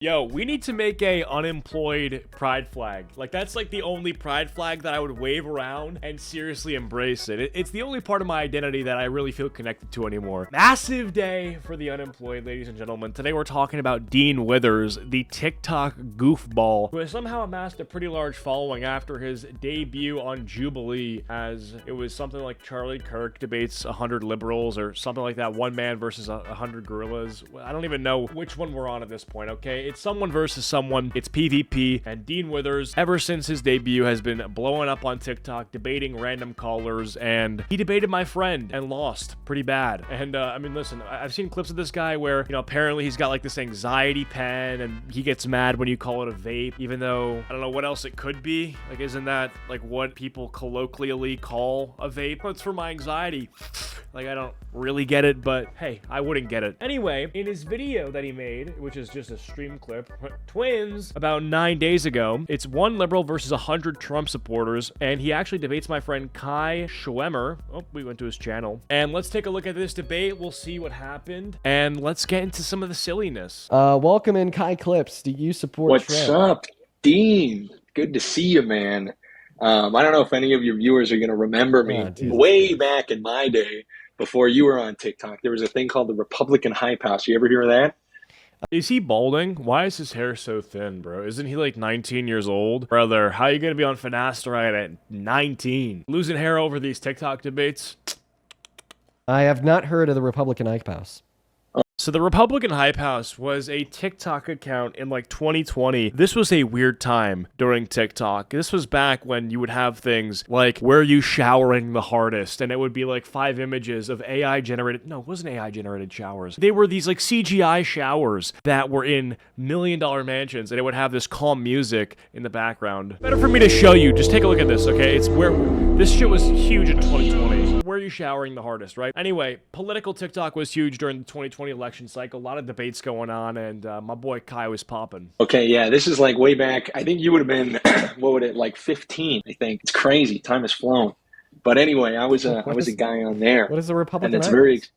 Yo, we need to make a unemployed pride flag. Like, that's like the only pride flag that I would wave around and seriously embrace it. It's the only part of my identity that I really feel connected to anymore. Massive day for the unemployed, ladies and gentlemen. Today we're talking about Dean Withers, the TikTok goofball, who has somehow amassed a pretty large following after his debut on Jubilee, as it was something like Charlie Kirk debates 100 liberals or something like that. One man versus 100 gorillas. I don't even know which one we're on at this point, okay? It's someone versus someone. It's PvP, and Dean Withers, ever since his debut, has been blowing up on TikTok, debating random callers, and he debated my friend and lost pretty bad. And I mean, listen, I've seen clips of this guy where, you know, apparently he's got like this anxiety pen, and he gets mad when you call it a vape, even though I don't know what else it could be. Like, isn't that like what people colloquially call a vape? It's for my anxiety. Like, I don't really get it, but hey, I wouldn't get it. Anyway, in his video that he made, which is just a stream clip, twins, about 9 days ago, it's one liberal versus 100 Trump supporters, and he actually debates my friend Kai Schwemmer. Oh, we went to his channel. And let's take a look at this debate. We'll see what happened, and let's get into some of the silliness. Welcome in, Kai Clips. Do you support What's Trump? up, Dean? Good to see you, man. I don't know if any of your viewers are going to remember me. Way back in my day, before you were on TikTok, there was a thing called the Republican Hype House. You ever hear of that? Is he balding? Why is his hair so thin, bro? Isn't he like 19 years old? Brother, how are you going to be on finasteride at 19? Losing hair over these TikTok debates? I have not heard of the Republican Hype House. So the Republican Hype House was a TikTok account in like 2020. This was a weird time during TikTok. This was back when you would have things like, where are you showering the hardest? And it would be like 5 images of AI generated. No, it wasn't AI generated showers. They were these like CGI showers that were in $1 million mansions, and it would have this calm music in the background. Better for me to show you. Just take a look at this, okay? It's where this shit was huge in 2020. Where are you showering the hardest, right? Anyway, political TikTok was huge during the 2020 election cycle. A lot of debates going on, and my boy Kai was popping. Okay, yeah, this is like way back. I think you would have been, what would it, like 15, I think. It's crazy. Time has flown. But anyway, I was a guy on there. What is the Republican and it's Hype very House?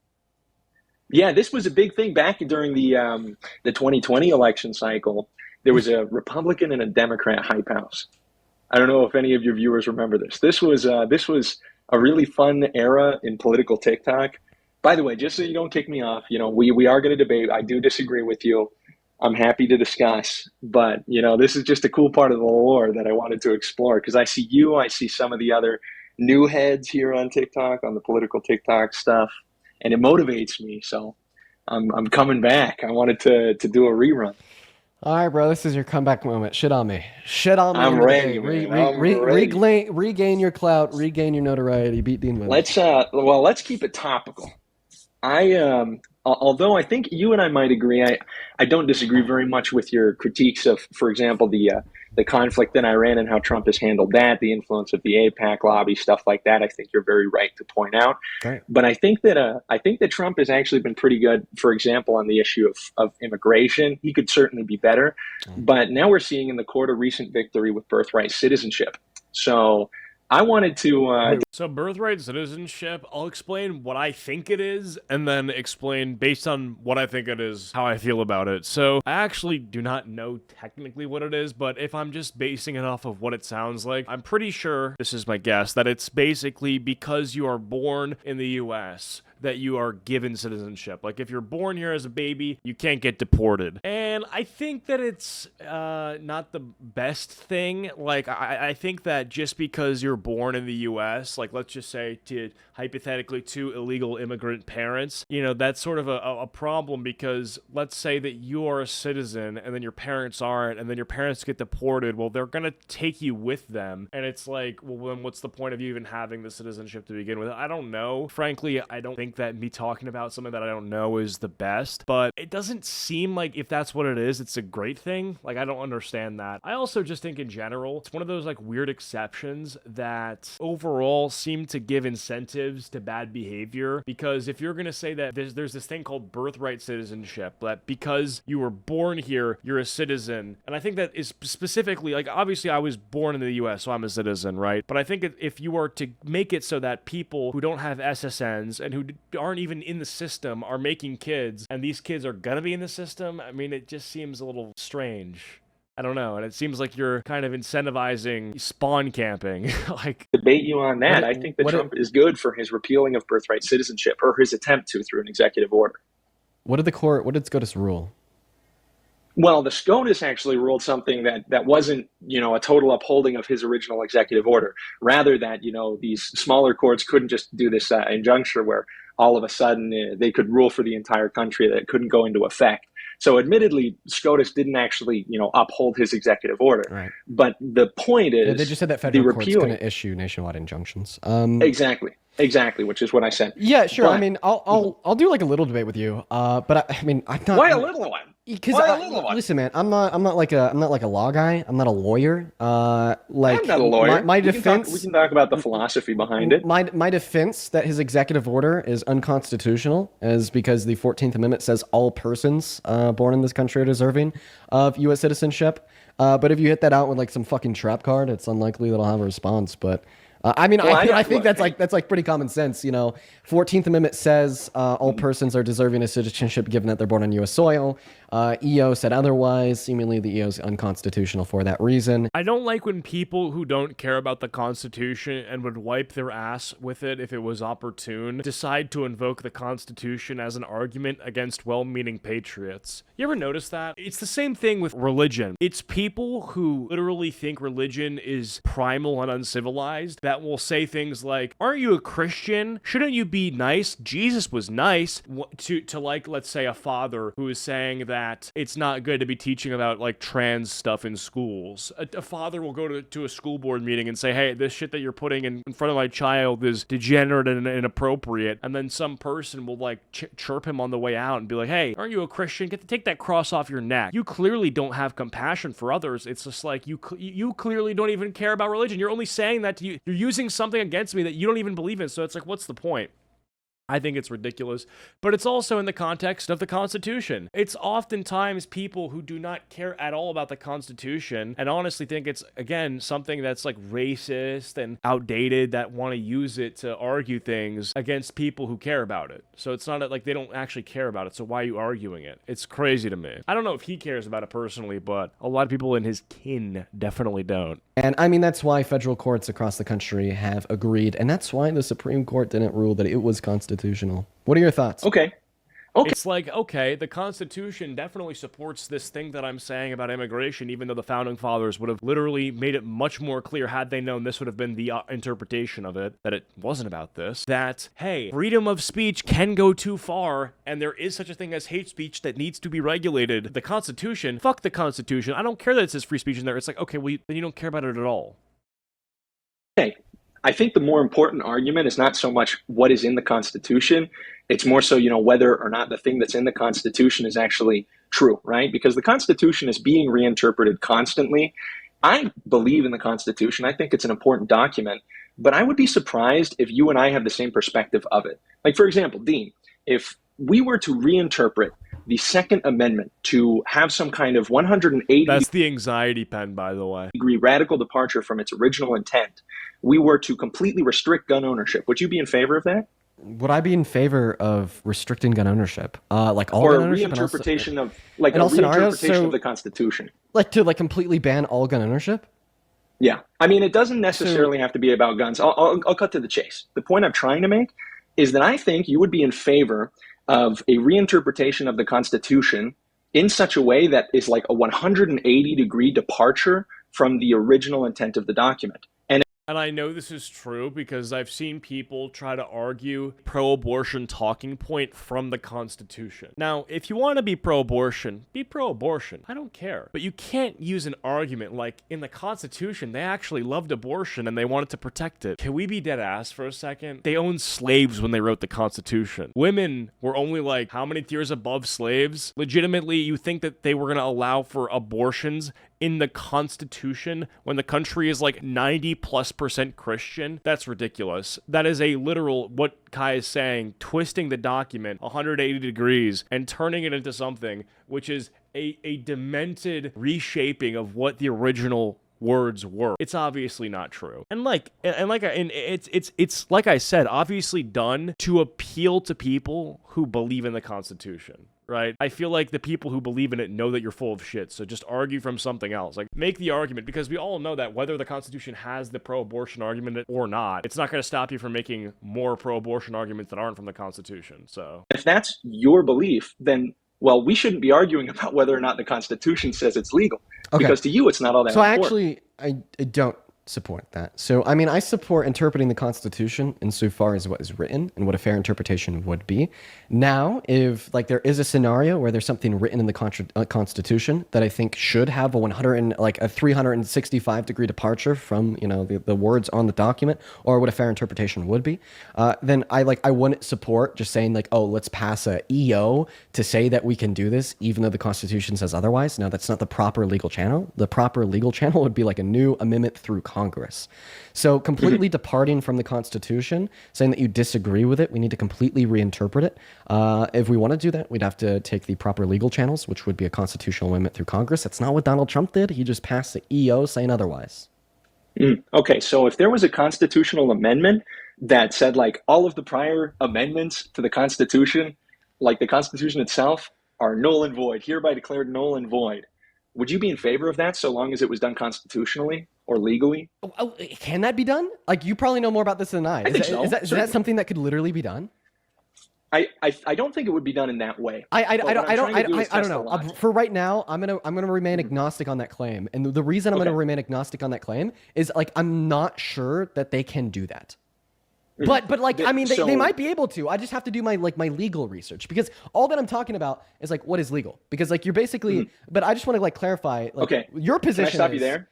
Yeah, this was a big thing back during the 2020 election cycle. There was a Republican and a Democrat hype house. I don't know if any of your viewers remember this. This was a really fun era in political TikTok. By the way, just so you don't kick me off, you know, we are going to debate. I do disagree with you. I'm happy to discuss, but you know, this is just a cool part of the lore that I wanted to explore, because I see you, I see some of the other new heads here on TikTok, on the political TikTok stuff, and it motivates me. So I'm coming back. I wanted to do a rerun. All right, bro, this is your comeback moment. Shit on me. Shit on me. I'm ready, man. I'm ready. Regain your clout, regain your notoriety, beat Dean Withers. Let's keep it topical. Although I think you and I might agree, I don't disagree very much with your critiques of, for example, the conflict in Iran and how Trump has handled that, the influence of the AIPAC lobby, stuff like that. I think you're very right to point out. Right. But I think that Trump has actually been pretty good, for example, on the issue of immigration. He could certainly be better. But now we're seeing in the court a recent victory with birthright citizenship. So I wanted to... So birthright citizenship, I'll explain what I think it is, and then explain, based on what I think it is, how I feel about it. So I actually do not know technically what it is, but if I'm just basing it off of what it sounds like, I'm pretty sure, this is my guess, that it's basically because you are born in the US that you are given citizenship. Like, if you're born here as a baby, you can't get deported. And I think that it's not the best thing. Like, I think that just because you're born in the US, like, let's just say, hypothetically, 2 illegal immigrant parents, you know, that's sort of a problem, because let's say that you are a citizen and then your parents aren't, and then your parents get deported. Well, they're gonna take you with them, and it's like, well, then what's the point of you even having the citizenship to begin with? I don't know. Frankly, I don't think that me talking about something that I don't know is the best, but it doesn't seem like, if that's what it is, it's a great thing. Like, I don't understand that. I also just think in general, it's one of those like weird exceptions that overall seem to give incentives to bad behavior, because if you're gonna say that there's this thing called birthright citizenship, that because you were born here, you're a citizen, and I think that is specifically, like, obviously I was born in the US, so I'm a citizen, right? But I think if you are to make it so that people who don't have SSNs and who aren't even in the system are making kids, and these kids are gonna be in the system. I mean, it just seems a little strange. I don't know, and it seems like you're kind of incentivizing spawn camping. Like, debate you on that. I think that Trump is good for his repealing of birthright citizenship, or his attempt to through an executive order. What did SCOTUS rule? Well, the SCOTUS actually ruled something that wasn't, a total upholding of his original executive order. Rather that, these smaller courts couldn't just do this injuncture where all of a sudden they could rule for the entire country, that it couldn't go into effect. So admittedly, SCOTUS didn't actually, uphold his executive order. Right. But the point is, they just said that federal court's going to issue nationwide injunctions. Exactly, which is what I said. Yeah, sure. But, I mean, I'll do like a little debate with you. But I mean, I'm not. Why a little one? Because listen, man, I'm not like a law guy. I'm not a lawyer. I'm not a lawyer. My defense. We can talk about the philosophy behind it. My defense that his executive order is unconstitutional is because the 14th Amendment says all persons born in this country are deserving of U.S. citizenship. But if you hit that out with like some fucking trap card, it's unlikely that I'll have a response. But I think that's like pretty common sense. 14th Amendment says all persons are deserving of citizenship given that they're born on U.S. soil. EO said otherwise. Seemingly, the EO is unconstitutional for that reason. I don't like when people who don't care about the Constitution and would wipe their ass with it if it was opportune decide to invoke the Constitution as an argument against well-meaning patriots. You ever notice that? It's the same thing with religion. It's people who literally think religion is primal and uncivilized that will say things like, aren't you a Christian? Shouldn't you be nice? Jesus was nice. To like, let's say a father who is saying that it's not good to be teaching about like trans stuff in schools. A father will go to a school board meeting and say, hey, this shit that you're putting in front of my child is degenerate and inappropriate. And then some person will like chirp him on the way out and be like, hey, aren't you a Christian? Take that cross off your neck. You clearly don't have compassion for others. It's just like you clearly don't even care about religion. You're only saying that to you. You're using something against me that you don't even believe in. So it's like, what's the point? I think it's ridiculous, but it's also in the context of the Constitution. It's oftentimes people who do not care at all about the Constitution and honestly think it's, again, something that's like racist and outdated that want to use it to argue things against people who care about it. So it's not like they don't actually care about it, so why are you arguing it? It's crazy to me. I don't know if he cares about it personally, but a lot of people in his kin definitely don't. And I mean, that's why federal courts across the country have agreed, and that's why the Supreme Court didn't rule that it was constitutional. What are your thoughts? Okay. It's like, okay, the Constitution definitely supports this thing that I'm saying about immigration, even though the Founding Fathers would have literally made it much more clear, had they known this would have been the interpretation of it, that it wasn't about this, that, hey, freedom of speech can go too far, and there is such a thing as hate speech that needs to be regulated. The Constitution, fuck the Constitution. I don't care that it says free speech in there. It's like, okay, well, then you don't care about it at all. Okay. I think the more important argument is not so much what is in the Constitution. It's more so, whether or not the thing that's in the Constitution is actually true, right? Because the Constitution is being reinterpreted constantly. I believe in the Constitution. I think it's an important document, but I would be surprised if you and I have the same perspective of it. Like, for example, Dean, if we were to reinterpret the Second Amendment to have some kind of 180 That's the anxiety pen, by the way. degree radical departure from its original intent, we were to completely restrict gun ownership, would you be in favor of that? Would I be in favor of restricting gun ownership? Like all or gun ownership? Reinterpretation of the Constitution. Like to like completely ban all gun ownership? Yeah. I mean, it doesn't necessarily have to be about guns. I'll cut to the chase. The point I'm trying to make is that I think you would be in favor of a reinterpretation of the Constitution in such a way that is like a 180-degree departure from the original intent of the document. And I know this is true because I've seen people try to argue pro-abortion talking point from the Constitution. Now, if you want to be pro-abortion, be pro-abortion. I don't care. But you can't use an argument like, in the Constitution, they actually loved abortion and they wanted to protect it. Can we be dead ass for a second? They owned slaves when they wrote the Constitution. Women were only like, how many tiers above slaves? Legitimately, you think that they were going to allow for abortions in the Constitution when the country is like 90+% Christian? That's ridiculous. That is a literal, what Kai is saying, twisting the document 180 degrees and turning it into something which is a demented reshaping of what the original words work. It's obviously not true. And it's like I said, obviously done to appeal to people who believe in the Constitution. Right? I feel like the people who believe in it know that you're full of shit, so just argue from something else. Like, make the argument, because we all know that whether the Constitution has the pro-abortion argument or not, it's not going to stop you from making more pro-abortion arguments that aren't from the Constitution, so. If that's your belief, then, well, we shouldn't be arguing about whether or not the Constitution says it's legal, because to you, it's not all that important. I don't support that. So, I mean, I support interpreting the Constitution insofar as what is written and what a fair interpretation would be. Now, if like there is a scenario where there's something written in the Constitution that I think should have a 365 degree departure from, you know, the words on the document or what a fair interpretation would be, then I wouldn't support just saying like, oh, let's pass a EO to say that we can do this, even though the Constitution says otherwise. No, that's not the proper legal channel. The proper legal channel would be like a new amendment through Congress. So completely departing from the Constitution, saying that you disagree with it, we need to completely reinterpret it. If we want to do that, we'd have to take the proper legal channels, which would be a constitutional amendment through Congress. That's not what Donald Trump did. He just passed the EO saying otherwise. Okay, so if there was a constitutional amendment that said like all of the prior amendments to the Constitution, like the Constitution itself, are null and void, hereby declared null and void, would you be in favor of that so long as it was done constitutionally or legally? Oh, can that be done? Like, you probably know more about this than I. Is that something that could literally be done? I don't think it would be done in that way. I don't know. For right now, I'm gonna remain agnostic on that claim, and the reason I'm gonna remain agnostic on that claim is like I'm not sure that they can do that. But like, I mean, they might be able to. I just have to do my legal research, because all that I'm talking about is like what is legal, because like you're basically. But I just want to like clarify. Like, your position. Can I stop you there?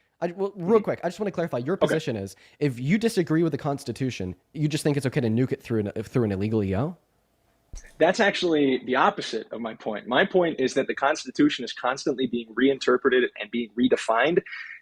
Real quick, I just want to clarify. Your position is if you disagree with the Constitution, you just think it's okay to nuke it through an illegal EO. That's actually the opposite of my point. My point is that the Constitution is constantly being reinterpreted and being redefined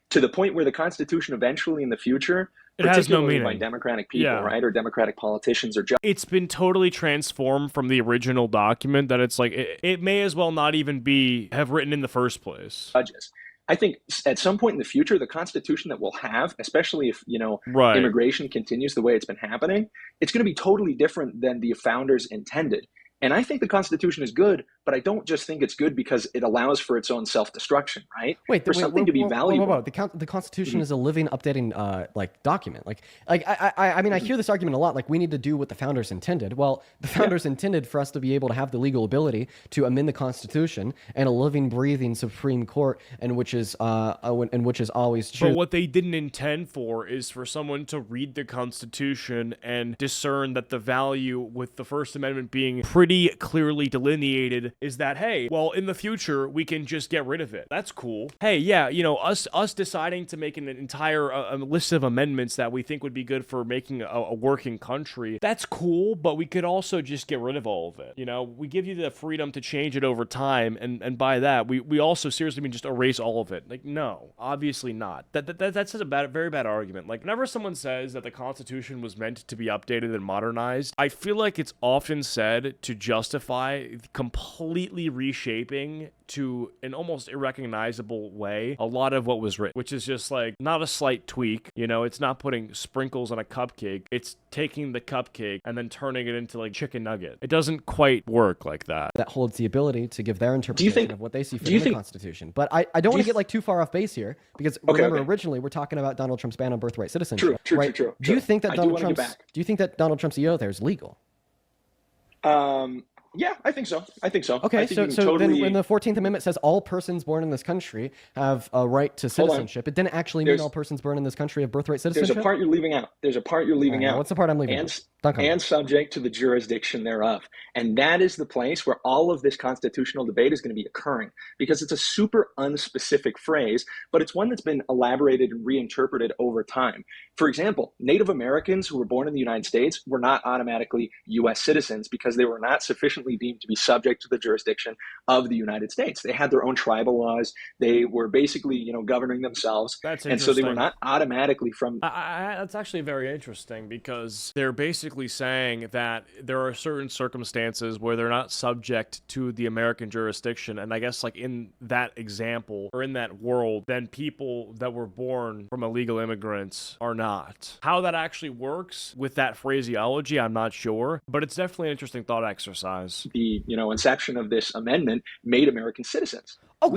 to the point where the Constitution eventually in the future, it has no meaning by Democratic people, right, or Democratic politicians or judges. It's been totally transformed from the original document that it's like it may as well not even have written in the first place. Judges. I think at some point in the future, the Constitution that we'll have, especially if, immigration continues the way it's been happening, it's going to be totally different than the founders intended. And I think the Constitution is good, but I don't just think it's good because it allows for its own self-destruction, right? For something to be valuable. The Constitution is a living, updating document. I mean, I hear this argument a lot. Like, we need to do what the founders intended. Well, the founders intended for us to be able to have the legal ability to amend the Constitution and a living, breathing Supreme Court, and which is always true. But what they didn't intend for is for someone to read the Constitution and discern that the value with the First Amendment being pretty clearly delineated is that, hey, well, in the future, we can just get rid of it. That's cool. Hey, yeah, us deciding to make an entire list of amendments that we think would be good for making a working country, that's cool, but we could also just get rid of all of it. We give you the freedom to change it over time, and by that, we also seriously mean just erase all of it. Like, no, obviously not. That's a very bad argument. Like, whenever someone says that the Constitution was meant to be updated and modernized, I feel like it's often said to justify completely reshaping to an almost irrecognizable way a lot of what was written, which is just like not a slight tweak. It's not putting sprinkles on a cupcake. It's taking the cupcake and then turning it into like chicken nugget. It doesn't quite work like that. That holds the ability to give their interpretation of what they see from the Constitution. But I don't want to get like too far off base here, because remember, originally we're talking about Donald Trump's ban on birthright citizenship. True. Do you think that Donald Trump's EO there is legal? Yeah, I think so. Okay, so then when the 14th Amendment says all persons born in this country have a right to citizenship, it didn't actually mean all persons born in this country have birthright citizenship? There's a part you're leaving out. What's the part I'm leaving out? And subject to the jurisdiction thereof. And that is the place where all of this constitutional debate is going to be occurring, because it's a super unspecific phrase, but it's one that's been elaborated and reinterpreted over time. For example, Native Americans who were born in the United States were not automatically U.S. citizens because they were not sufficiently deemed to be subject to the jurisdiction of the United States. They had their own tribal laws. They were basically, governing themselves. That's and so they were not automatically from... That's actually very interesting, because they're basically basically saying that there are certain circumstances where they're not subject to the American jurisdiction. And I guess like in that example or in that world, then people that were born from illegal immigrants are not. How that actually works with that phraseology, I'm not sure, but it's definitely an interesting thought exercise. The inception of this amendment made American citizens. Oh,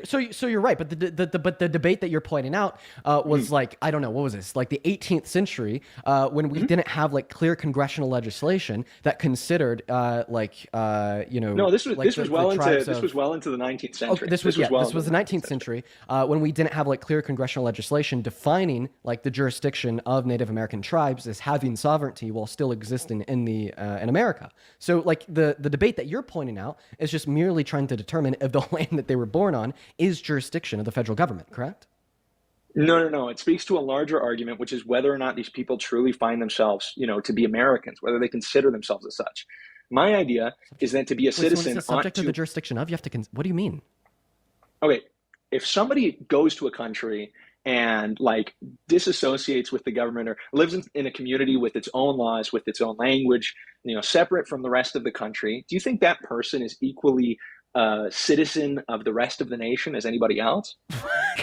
so you're right, but the debate that you're pointing out was like, I don't know, what was this? Like the 18th century, when we didn't have like clear congressional legislation that considered No, this was well into the 19th century. This was the 19th century when we didn't have like clear congressional legislation defining like the jurisdiction of Native American tribes as having sovereignty while still existing in America. So like the debate that you're pointing out is just merely trying to determine if the land that they were born on is jurisdiction of the federal government, correct? No. It speaks to a larger argument, which is whether or not these people truly find themselves, to be Americans, whether they consider themselves as such. My idea is that to be a citizen, so subject to the jurisdiction of, you have to. What do you mean? Okay, if somebody goes to a country and like disassociates with the government or lives in a community with its own laws, with its own language, separate from the rest of the country, do you think that person is equally citizen of the rest of the nation as anybody else?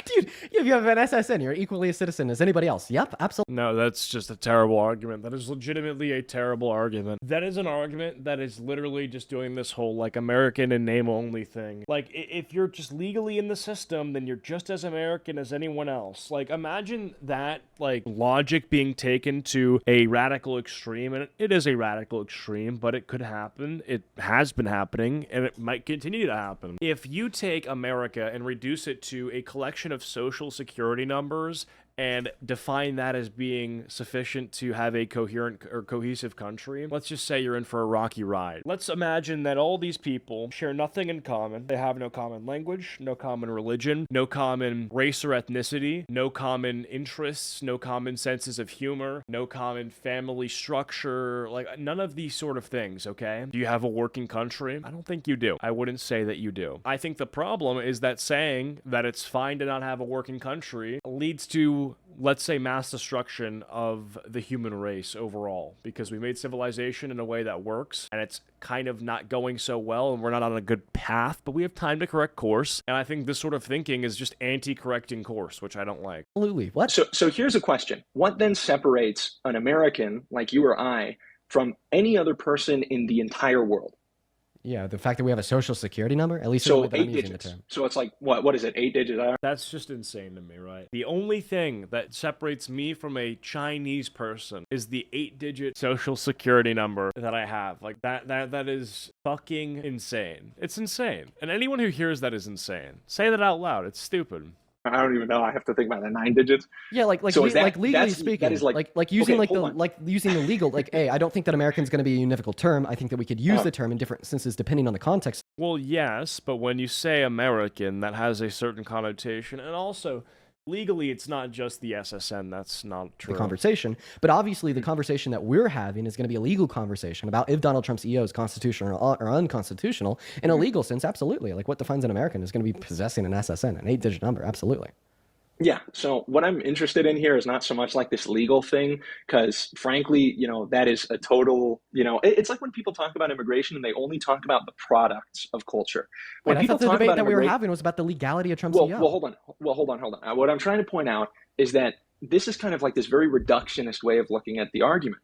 Dude, if you have an SSN, you're equally a citizen as anybody else. Yep, absolutely. No, that's just a terrible argument. That is legitimately a terrible argument. That is an argument that is literally just doing this whole like American in name only thing. Like if you're just legally in the system, then you're just as American as anyone else. Like imagine that like logic being taken to a radical extreme, and it is a radical extreme, but it could happen. It has been happening, and it might continue to happen. If you take America and reduce it to a collection of social security numbers and define that as being sufficient to have a coherent or cohesive country, let's just say you're in for a rocky ride. Let's imagine that all these people share nothing in common. They have no common language, no common religion, no common race or ethnicity, no common interests, no common senses of humor, no common family structure, like none of these sort of things, okay? Do you have a working country? I don't think you do. I wouldn't say that you do. I think the problem is that saying that it's fine to not have a working country leads to, let's say, mass destruction of the human race overall, because we made civilization in a way that works and it's kind of not going so well and we're not on a good path, but we have time to correct course. And I think this sort of thinking is just anti-correcting course, which I don't like. Absolutely. What? So here's a question. What then separates an American like you or I from any other person in the entire world? Yeah, the fact that we have a social security number, at least so that 8 I'm using digits. the term. So it's like what is it? 8 digits? That's just insane to me, right? The only thing that separates me from a Chinese person is the 8-digit social security number that I have. Like that is fucking insane. It's insane. And anyone who hears that is insane. Say that out loud. It's stupid. I don't even know. I have to think about the 9 digits. Yeah, like legally speaking, that is like using using the legal, like, hey, I don't think that American is going to be a univocal term. I think that we could use the term in different senses depending on the context. Well, yes, but when you say American, that has a certain connotation, and also legally, it's not just the SSN. That's not true. The conversation, but obviously the conversation that we're having is going to be a legal conversation about if Donald Trump's EO is constitutional or unconstitutional. In a legal sense, absolutely. Like what defines an American is going to be possessing an SSN, an 8-digit number. Absolutely. Yeah. So what I'm interested in here is not so much like this legal thing, because frankly, that is a total, it's like when people talk about immigration and they only talk about the products of culture. When I thought the debate that we were having was about the legality of Trump's EO. Well, hold on. What I'm trying to point out is that this is kind of like this very reductionist way of looking at the argument.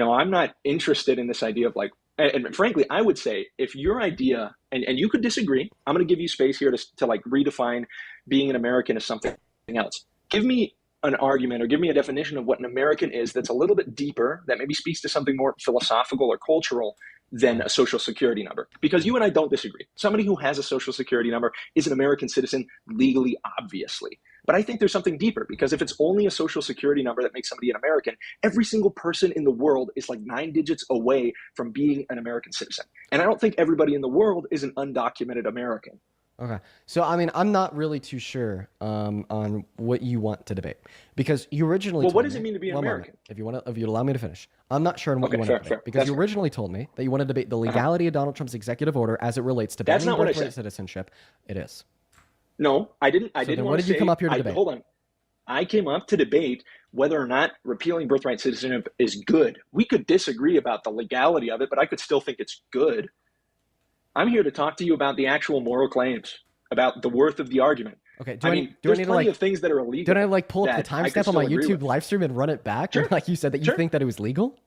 I'm not interested in this idea of like, and frankly, I would say if your idea, and you could disagree, I'm going to give you space here to like redefine being an American as something else. Give me an argument or give me a definition of what an American is that's a little bit deeper, that maybe speaks to something more philosophical or cultural than a social security number. Because you and I don't disagree. Somebody who has a social security number is an American citizen legally, obviously. But I think there's something deeper, because if it's only a social security number that makes somebody an American, every single person in the world is like 9 digits away from being an American citizen. And I don't think everybody in the world is an undocumented American. Okay. So, I mean, I'm not really too sure on what you want to debate, because you originally told what does it mean to be an American? If you allow me to finish. I'm not sure on what you want to debate, because you originally told me that you want to debate the legality of Donald Trump's executive order as it relates to banning birthright citizenship. It is. No, I didn't. What did you come up here to debate? Hold on. I came up to debate whether or not repealing birthright citizenship is good. We could disagree about the legality of it, but I could still think it's good. I'm here to talk to you about the actual moral claims, about the worth of the argument. Okay, There's plenty of things that are illegal. Do I like pull up the timestamp on my YouTube live stream and run it back? Sure. And, like you said that you think that it was legal?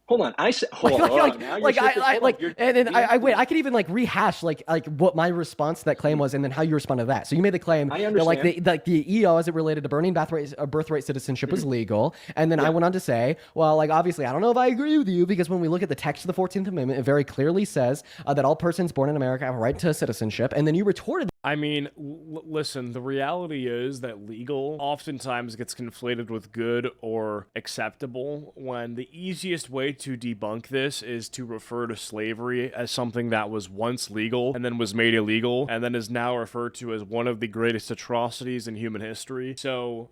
Hold on, I said hold on. I could even like rehash like what my response to that claim was, and then how you respond to that. So you made the claim that the EO as it related to burning birthright citizenship was legal, and then I went on to say, well, like obviously I don't know if I agree with you, because when we look at the text of the 14th Amendment, it very clearly says that all persons born in America have a right to citizenship, and then you retorted. I mean, listen, the reality is that legal oftentimes gets conflated with good or acceptable, when the easiest way to debunk this is to refer to slavery as something that was once legal and then was made illegal and then is now referred to as one of the greatest atrocities in human history. So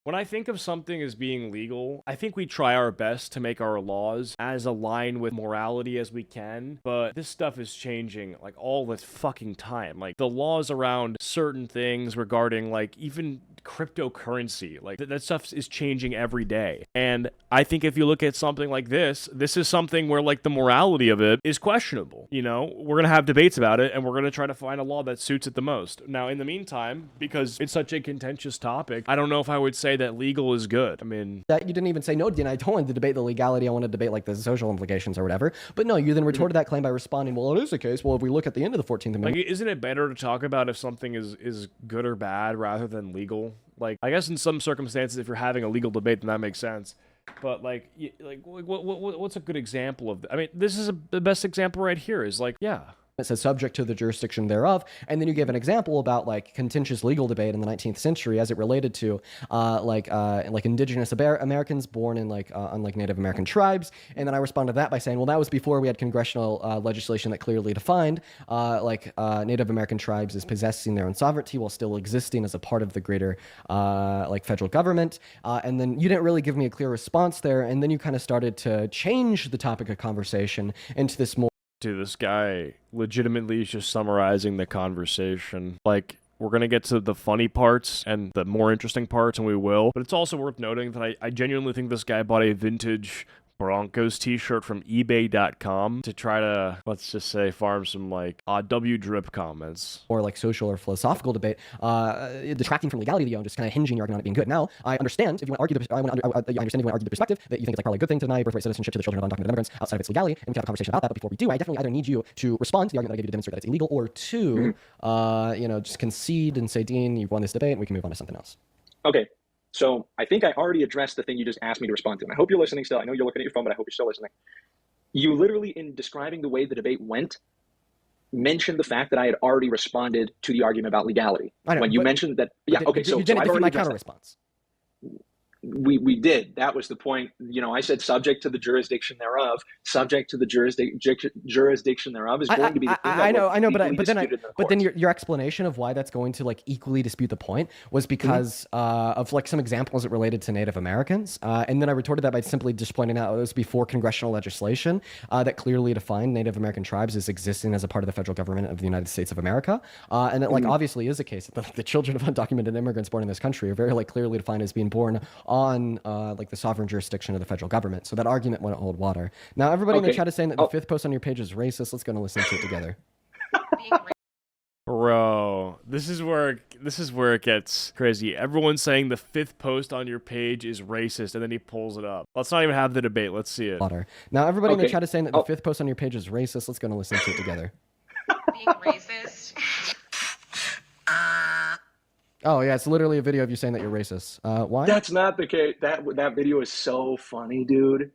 when I think of something as being legal, I think we try our best to make our laws as aligned with morality as we can, but this stuff is changing like all the fucking time. Like the laws around certain things regarding like even cryptocurrency, like that stuff is changing every day. And I think if you look at something like this is something where like the morality of it is questionable. You know, we're going to have debates about it and we're going to try to find a law that suits it the most. Now, in the meantime, because it's such a contentious topic, I don't know if I would say that legal is good. I mean, that you didn't even say no, Dean. I don't want to debate the legality. I want to debate like the social implications or whatever. But no, you then retorted that claim by responding, well, it is the case. Well, if we look at the end of the 14th Amendment, like, isn't it better to talk about if something is good or bad rather than legal? Like, I guess in some circumstances, if you're having a legal debate, then that makes sense. But like what's a good example of? I mean, this is the best example right here. Is like, yeah. It says subject to the jurisdiction thereof, and then you give an example about like contentious legal debate in the 19th century as it related to like indigenous Americans born in on Native American tribes, and then I responded to that by saying, well, that was before we had congressional legislation that clearly defined Native American tribes as possessing their own sovereignty while still existing as a part of the greater federal government, and then you didn't really give me a clear response there, and then you kind of started to change the topic of conversation into this more. Dude, this guy legitimately is just summarizing the conversation. Like, we're going to get to the funny parts and the more interesting parts, and we will. But it's also worth noting that I genuinely think this guy bought a vintage Broncos t-shirt from ebay.com to try to, let's just say, farm some like W drip comments. Or like social or philosophical debate, detracting from legality, just kind of hinging your argument on it being good. Now, I understand if you want to argue I understand if you want to argue the perspective that you think it's like probably a good thing to deny birthright citizenship to the children of undocumented immigrants outside of its legality, and we can have a conversation about that. But before we do, I definitely either need you to respond to the argument that I gave you to demonstrate that it's illegal, or two, just concede and say, Dean, you've won this debate, and we can move on to something else. Okay. So I think I already addressed the thing you just asked me to respond to. And I hope you're listening still. I know you're looking at your phone, but I hope you're still listening. You literally, in describing the way the debate went, mentioned the fact that I had already responded to the argument about legality. I know, when you mentioned that, so you didn't defeat my counter response. We did. That was the point. I said subject to the jurisdiction thereof. Subject to the jurisdiction thereof is going to be the thing I know, but then your explanation of why that's going to like equally dispute the point was because of like some examples that related to Native Americans, and then I retorted that by simply just pointing out it was before congressional legislation that clearly defined Native American tribes as existing as a part of the federal government of the United States of America, and it like obviously is the case that the children of undocumented immigrants born in this country are very like clearly defined as being born on the sovereign jurisdiction of the federal government. So that argument wouldn't hold water. Now everybody in the chat is saying that the fifth post on your page is racist. Let's go and listen to it together. Bro, this is where it gets crazy. Everyone's saying the fifth post on your page is racist, and then he pulls it up. Let's not even have the debate. Let's see it. Water. Now everybody in the chat is saying that the fifth post on your page is racist. Let's go and listen to it together. Being racist. Oh yeah, it's literally a video of you saying that you're racist. Why? That's not the case. That video is so funny, dude.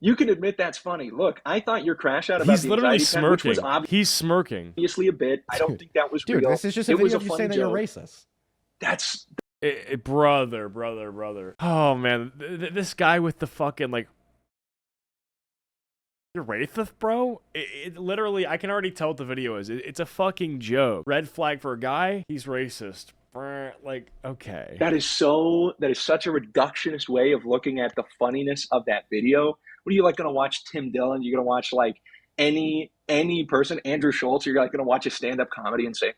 You can admit that's funny. Look, I thought your crash out about He's the literally anxiety test, which was He's smirking. Obviously a bit. I don't think that was real. Dude, this is just a video of you saying that you're racist. That's brother. Oh man, this guy with the fucking like. You're racist, bro? It literally, I can already tell what the video is. It's a fucking joke. Red flag for a guy. He's racist. Like, okay. That is such a reductionist way of looking at the funniness of that video. What are you like going to watch Tim Dillon? You're going to watch like any person, Andrew Schultz, you're like going to watch a stand-up comedy and say,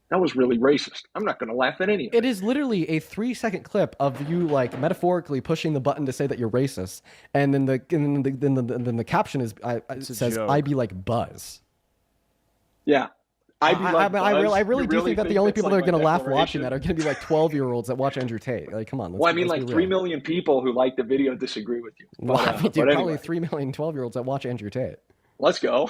That was really racist. I'm not going to laugh at any of it. It is literally a 3-second clip of you like metaphorically pushing the button to say that you're racist, and then the caption is says joke. I be like Buzz. Yeah. I really do think that the only people that are going to laugh watching declaration? that are going to be like 12-year-olds that watch Andrew Tate. Like, come on. Well, I mean, let's like be 3 real. million people who like the video disagree with you. Well, I mean, dude, but probably anyway, 3 million 12-year-olds that watch Andrew Tate. let's go.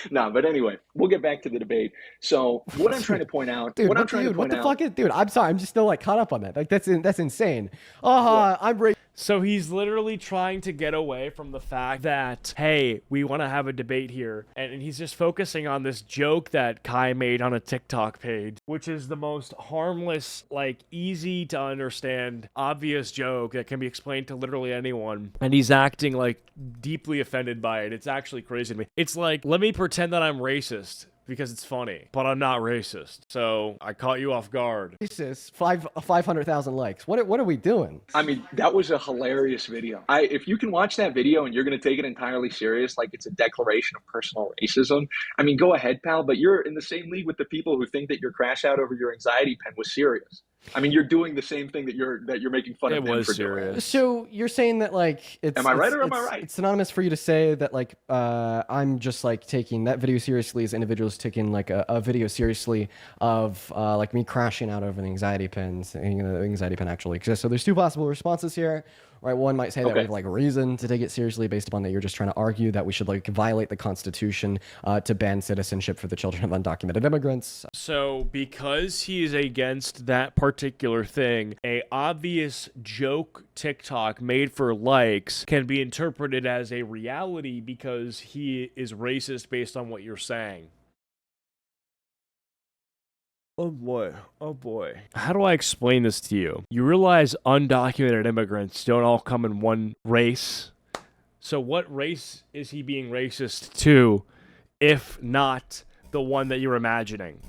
No, but anyway, we'll get back to the debate. So what I'm trying to point out, Dude, what fuck is, dude? I'm sorry, I'm just still like caught up on that. Like that's insane. I'm racist. So he's literally trying to get away from the fact that, hey, we want to have a debate here. And he's just focusing on this joke that Kai made on a TikTok page, which is the most harmless, like easy to understand, obvious joke that can be explained to literally anyone. And he's acting like deeply offended by it. It's actually crazy to me. It's like, let me pretend that I'm racist because it's funny, but I'm not racist. So I caught you off guard. Racist. 500,000 likes. What are we doing? I mean, that was a hilarious video. If you can watch that video and you're going to take it entirely serious, like it's a declaration of personal racism, I mean, go ahead, pal, but you're in the same league with the people who think that your crash out over your anxiety pen was serious. I mean, you're doing the same thing that you're making fun of them for doing. So you're saying that like it's am I right or am I right? It's synonymous for you to say that like I'm just like taking that video seriously as individuals taking like a video seriously of like me crashing out over the anxiety pens, and the anxiety pen actually exists. So there's two possible responses here. Right, one might say that we have like reason to take it seriously based upon that you're just trying to argue that we should like violate the Constitution to ban citizenship for the children of undocumented immigrants. So because he is against that particular thing, a obvious joke TikTok made for likes can be interpreted as a reality because he is racist based on what you're saying. Oh boy. How do I explain this to you? You realize undocumented immigrants don't all come in one race. So what race is he being racist to, if not the one that you're imagining?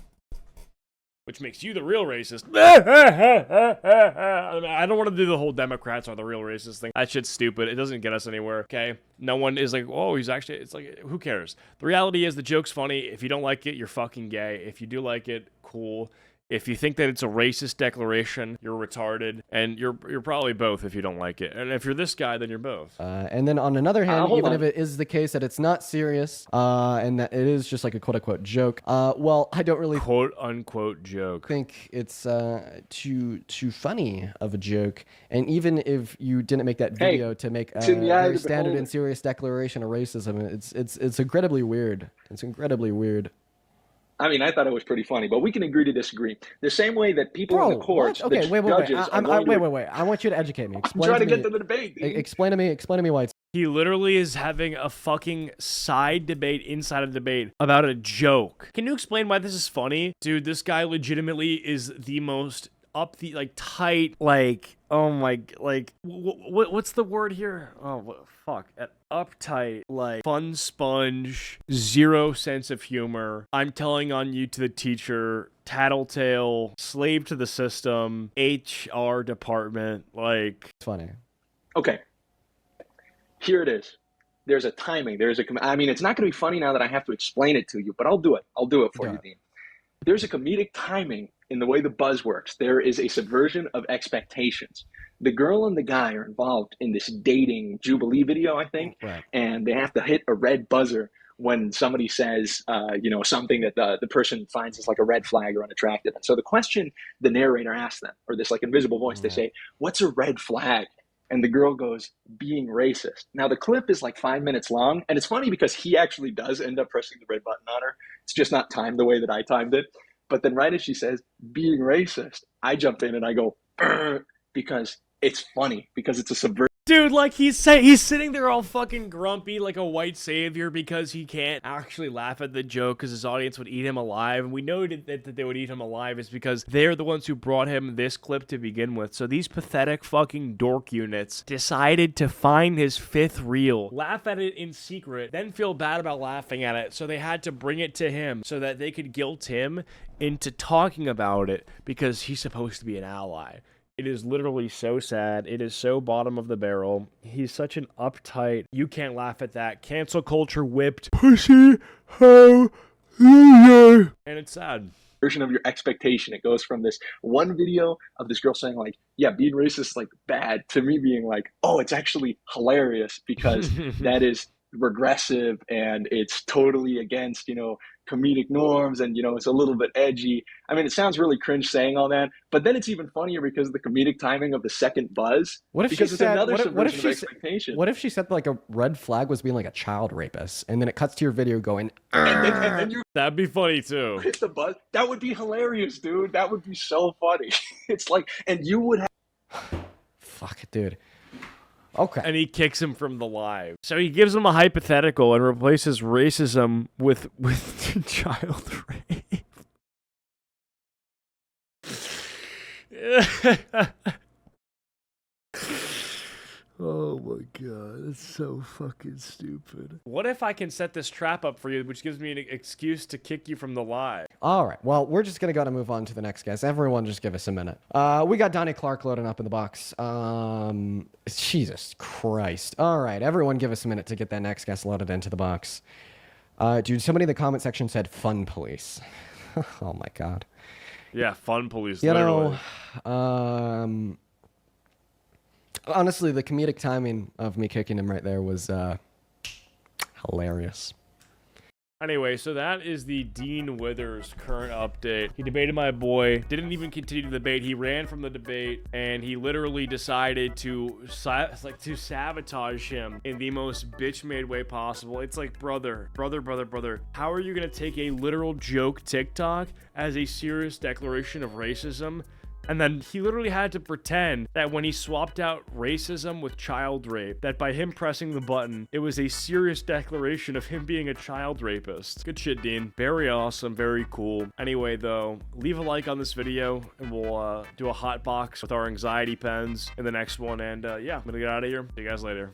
Which makes you the real racist. I mean, I don't want to do the whole Democrats are the real racist thing. That shit's stupid. It doesn't get us anywhere, okay? No one is like, oh, he's actually, it's like, who cares? The reality is the joke's funny. If you don't like it, you're fucking gay. If you do like it, cool. If you think that it's a racist declaration, you're retarded, and you're probably both if you don't like it. And if you're this guy, then you're both. And then on another hand, even if it is the case that it's not serious, and that it is just like a quote-unquote joke, well, I don't really quote-unquote joke. think it's too funny of a joke. And even if you didn't make that video to make a very standard and serious declaration of racism, it's incredibly weird. It's incredibly weird. I mean, I thought it was pretty funny, but we can agree to disagree. The same way that people in the courts, okay, wait. wait. I want you to educate me. I'm trying to get to the debate. Explain to me why it's. He literally is having a fucking side debate inside a debate about a joke. Can you explain why this is funny? Dude, this guy legitimately is the most tight, like, oh my, like, what's the word here? Oh, fuck. Uptight, like, fun sponge, zero sense of humor. I'm telling on you to the teacher, tattletale, slave to the system, HR department, like. It's funny. Okay. Here it is. There's a timing. I mean, it's not going to be funny now that I have to explain it to you, but I'll do it. I'll do it for you, Dean. There's a comedic timing in the way the buzz works. There is a subversion of expectations. The girl and the guy are involved in this dating Jubilee video, I think, and they have to hit a red buzzer when somebody says, something that the person finds as like a red flag or unattractive. And so the question the narrator asks them, or this like invisible voice, they say, "What's a red flag?" And the girl goes, "Being racist." Now the clip is like 5 minutes long, and it's funny because he actually does end up pressing the red button on her. It's just not timed the way that I timed it. But then right as she says, "Being racist," I jump in and I go, because it's funny, because it's a subversion. Dude, like he's sitting there all fucking grumpy like a white savior because he can't actually laugh at the joke because his audience would eat him alive. And we know that they would eat him alive is because they're the ones who brought him this clip to begin with. So these pathetic fucking dork units decided to find his fifth reel, laugh at it in secret, then feel bad about laughing at it. So they had to bring it to him so that they could guilt him into talking about it because he's supposed to be an ally. It is literally so sad. It is so bottom of the barrel. He's such an uptight, you can't laugh at that, cancel culture whipped pussy hoe. And it's sad. version of your expectation. It goes from this one video of this girl saying like, yeah, being racist is like bad, to me being like, oh, it's actually hilarious because that is regressive and it's totally against, you know, comedic norms, and, you know, it's a little bit edgy. I mean, it sounds really cringe saying all that, but then it's even funnier because of the comedic timing of the second buzz. What if because she it's said? another What if subversion she of said? expectation. What if she said like a red flag was being like a child rapist, and then it cuts to your video going, and then you That'd be funny too. hit the buzz. That would be hilarious, dude. That would be so funny. It's like, and you would have. fuck it, dude. Okay. And he kicks him from the live. So he gives him a hypothetical and replaces racism with child rape. Oh my god, that's so fucking stupid. What if I can set this trap up for you, which gives me an excuse to kick you from the live? All right. Well, we're just gonna go to move on to the next guest. Everyone, just give us a minute. We got Donnie Clark loading up in the box. Jesus Christ. All right, everyone, give us a minute to get that next guest loaded into the box. Dude, somebody in the comment section said "fun police." Oh my god. Yeah, fun police. You literally. know, honestly, the comedic timing of me kicking him right there was hilarious. Anyway, so that is the Dean Withers current update. He debated my boy, didn't even continue the debate. He ran from the debate, and he literally decided to sabotage him in the most bitch-made way possible. It's like, brother, how are you gonna take a literal joke TikTok as a serious declaration of racism? And then he literally had to pretend that when he swapped out racism with child rape, that by him pressing the button, it was a serious declaration of him being a child rapist. Good shit, Dean. Very awesome, very cool. Anyway, though, leave a like on this video, and we'll do a hot box with our anxiety pens in the next one. And yeah, I'm gonna get out of here. See you guys later.